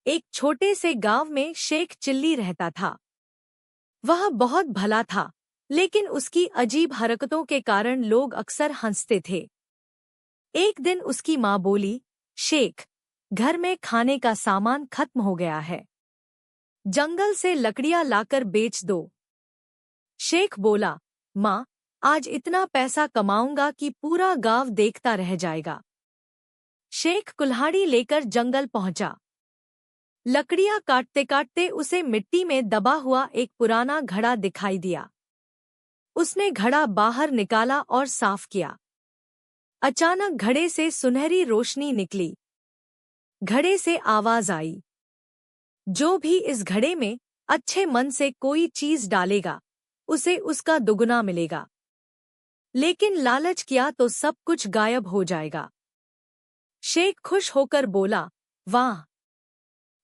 एक छोटे से गांव में शेख चिल्ली रहता था। वह बहुत भला था, लेकिन उसकी अजीब हरकतों के कारण लोग अक्सर हंसते थे। एक दिन उसकी माँ बोली, शेख, घर में खाने का सामान खत्म हो गया है। जंगल से लकड़ियां लाकर बेच दो। शेख बोला, माँ, आज इतना पैसा कमाऊंगा कि पूरा गांव देखता रह जाएगा। शेख कुल्हाड़ी लेकर जंगल पहुंचा। लकड़ियां काटते काटते उसे मिट्टी में दबा हुआ एक पुराना घड़ा दिखाई दिया। उसने घड़ा बाहर निकाला और साफ किया। अचानक घड़े से सुनहरी रोशनी निकली। घड़े से आवाज आई, जो भी इस घड़े में अच्छे मन से कोई चीज डालेगा, उसे उसका दुगुना मिलेगा। लेकिन लालच किया तो सब कुछ गायब हो जाएगा। शेख खुश होकर बोला, वाह,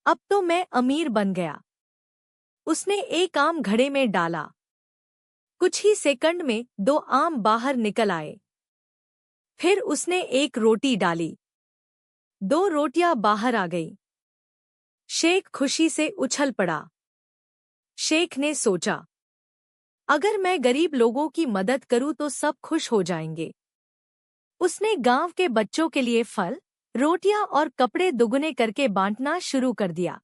अब तो मैं अमीर बन गया। उसने एक आम घड़े में डाला। कुछ ही सेकंड में 2 आम बाहर निकल आए। फिर उसने एक रोटी डाली। 2 रोटियां बाहर आ गई। शेख खुशी से उछल पड़ा। शेख ने सोचा, अगर मैं गरीब लोगों की मदद करूं तो सब खुश हो जाएंगे। उसने गांव के बच्चों के लिए फल, रोटियां और कपड़े दुगने करके बांटना शुरू कर दिया।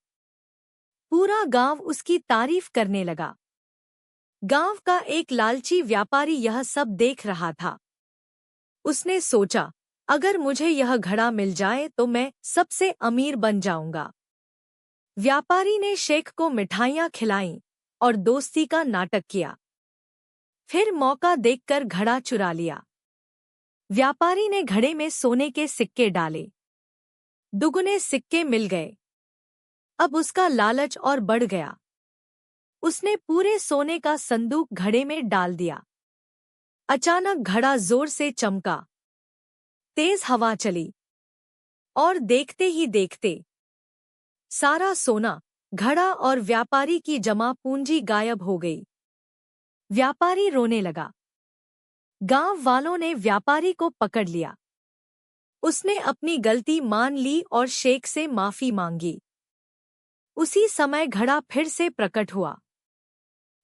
पूरा गांव उसकी तारीफ करने लगा। गांव का एक लालची व्यापारी यह सब देख रहा था। उसने सोचा, अगर मुझे यह घड़ा मिल जाए तो मैं सबसे अमीर बन जाऊंगा। व्यापारी ने शेख को मिठाइयां खिलाईं और दोस्ती का नाटक किया। फिर मौका देखकर घड़ा चुरा लिया। व्यापारी ने घड़े में सोने के सिक्के डाले। दुगने सिक्के मिल गए। अब उसका लालच और बढ़ गया। उसने पूरे सोने का संदूक घड़े में डाल दिया। अचानक घड़ा जोर से चमका। तेज हवा चली और देखते ही देखते सारा सोना, घड़ा और व्यापारी की जमा पूंजी गायब हो गई। व्यापारी रोने लगा। गांव वालों ने व्यापारी को पकड़ लिया। उसने अपनी गलती मान ली और शेख से माफी मांगी। उसी समय घड़ा फिर से प्रकट हुआ।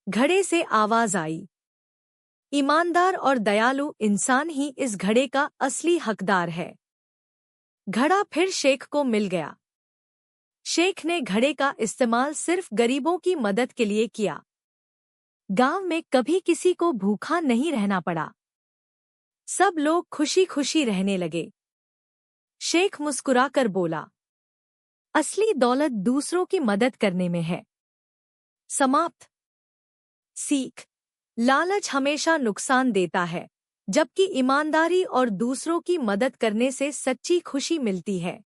घड़े से आवाज आई, ईमानदार और दयालु इंसान ही इस घड़े का असली हकदार है। घड़ा फिर शेख को मिल गया। शेख ने घड़े का इस्तेमाल सिर्फ गरीबों की मदद के लिए किया। गांव में कभी किसी को भूखा नहीं रहना पड़ा। सब लोग खुशी खुशी रहने लगे। शेख मुस्कुराकर बोला, असली दौलत दूसरों की मदद करने में है। समाप्त। सीख, लालच हमेशा नुकसान देता है, जबकि ईमानदारी और दूसरों की मदद करने से सच्ची खुशी मिलती है।